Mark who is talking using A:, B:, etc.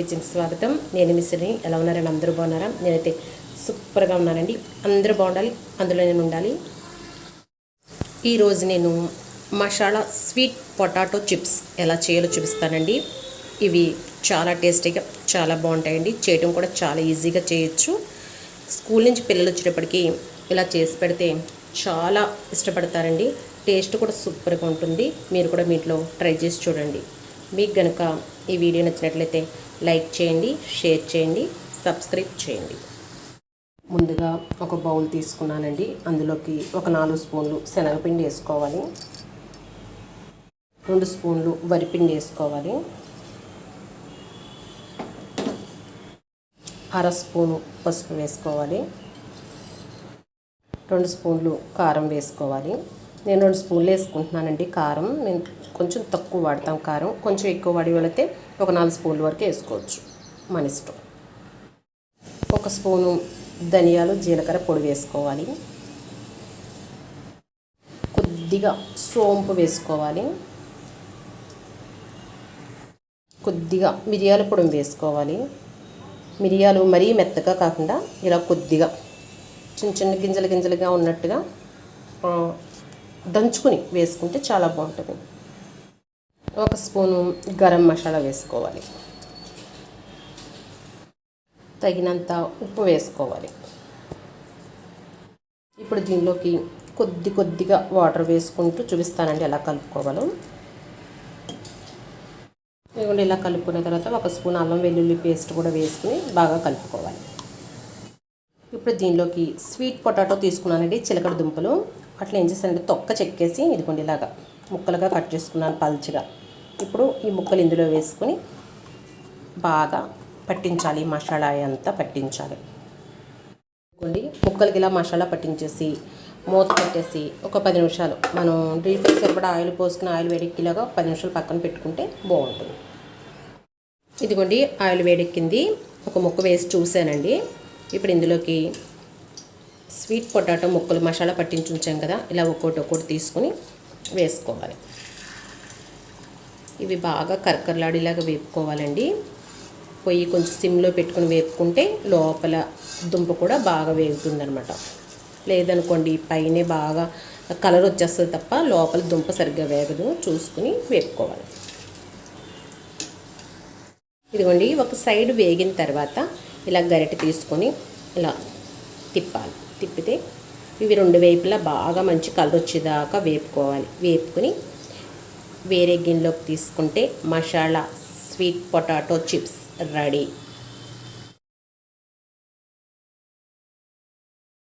A: కిచెన్కి స్వాగతం. నేను మిస్ని. ఎలా ఉన్నారని అందరూ బాగున్నారా? నేనైతే సూపర్గా ఉన్నానండి. అందరూ బాగుండాలి, అందులో నేను ఉండాలి. ఈరోజు నేను మసాలా స్వీట్ పొటాటో చిప్స్ ఎలా చేయాలో చూపిస్తానండి. ఇవి చాలా టేస్టీగా చాలా బాగుంటాయండి. చేయడం కూడా చాలా ఈజీగా చేయొచ్చు. స్కూల్ నుంచి పిల్లలు వచ్చేటప్పటికి ఇలా చేసి పెడితే చాలా ఇష్టపడతారండి. టేస్ట్ కూడా సూపర్గా ఉంటుంది. మీరు కూడా మీ ఇంట్లో ట్రై చేసి చూడండి. మీకు కనుక ఈ వీడియో నచ్చినట్లయితే లైక్ చేయండి, షేర్ చేయండి, సబ్స్క్రైబ్ చేయండి. ముందుగా ఒక బౌల్ తీసుకున్నానండి. అందులోకి ఒక 4 స్పూన్లు శనగపిండి వేసుకోవాలి, 2 స్పూన్లు వరిపిండి వేసుకోవాలి, 1/2 స్పూను పసుపు వేసుకోవాలి, 2 స్పూన్లు కారం వేసుకోవాలి. నేను 2 స్పూన్లు వేసుకుంటున్నానండి కారం. నేను కొంచెం తక్కువ వాడతాం కారం. కొంచెం ఎక్కువ వాడి వెళితే ఒక 4 స్పూన్ల వరకు వేసుకోవచ్చు, మన ఇష్టం. 1 స్పూను ధనియాలు జీలకర్ర పొడి వేసుకోవాలి, కొద్దిగా సోంపు వేసుకోవాలి, కొద్దిగా మిరియాల పొడి వేసుకోవాలి. మిరియాలు మరీ మెత్తగా కాకుండా ఇలా కొద్దిగా చిన్న చిన్న గింజలుగా ఉన్నట్టుగా దంచుకుని వేసుకుంటే చాలా బాగుంటుంది. 1 స్పూను గరం మసాలా వేసుకోవాలి, తగినంత ఉప్పు వేసుకోవాలి. ఇప్పుడు దీనిలోకి కొద్దిగా వాటర్ వేసుకుంటూ చూపిస్తానండి ఎలా కలుపుకోవాలో. ఇదిగోండి, ఇలా కలుపుకున్న తర్వాత 1 స్పూన్ అల్లం వెల్లుల్లి పేస్ట్ కూడా వేసుకుని బాగా కలుపుకోవాలి. ఇప్పుడు దీనిలోకి స్వీట్ పొటాటో తీసుకున్నానండి, చిలకడ దుంపలు. అట్లా ఏం చేస్తానంటే తొక్క చెక్కేసి ఇదిగోండి ఇలాగా ముక్కలుగా కట్ చేసుకున్నాను పల్చగా. ఇప్పుడు ఈ ముక్కలు ఇందులో వేసుకొని బాగా పట్టించాలి, మసాలా అంతా పట్టించాలి. ఇదిగోండి ముక్కలకి ఇలా మసాలా పట్టించేసి మూత పెట్టేసి ఒక 10 నిమిషాలు మనం డీప్ ఫ్రై సరిపడా ఆయిల్ పోసుకుని ఆయిల్ వేడెక్కిలాగా 10 నిమిషాలు పక్కన పెట్టుకుంటే బాగుంటుంది. ఇదిగోండి ఆయిల్ వేడెక్కింది. ఒక ముక్క వేసి చూసానండి. ఇప్పుడు ఇందులోకి స్వీట్ పొటాటో ముక్కలు మసాలా పట్టించి ఉంచాం కదా, ఇలా ఒక్కొక్కటి తీసుకుని వేసుకోవాలి. ఇవి బాగా కరకరలాడేలాగా వేపుకోవాలండి. పొయ్యి కొంచెం సిమ్లో పెట్టుకుని వేపుకుంటే లోపల దుంప కూడా బాగా వేగుతుందనమాట. లేదనుకోండి పైనే బాగా కలర్ వచ్చేస్తుంది తప్ప లోపల దుంప సరిగ్గా వేగదు. చూసుకుని వేపుకోవాలి. ఇదిగోండి ఒక సైడ్ వేగిన తర్వాత ఇలా గరిటె తీసుకొని ఇలా తిప్పాలి. తిప్పితే ఇవి 2 వైపులా బాగా మంచి కలర్ వచ్చేదాకా వేపుకోవాలి. వేపుకొని వేరే గిన్నెలోకి తీసుకుంటే masala sweet potato chips ready.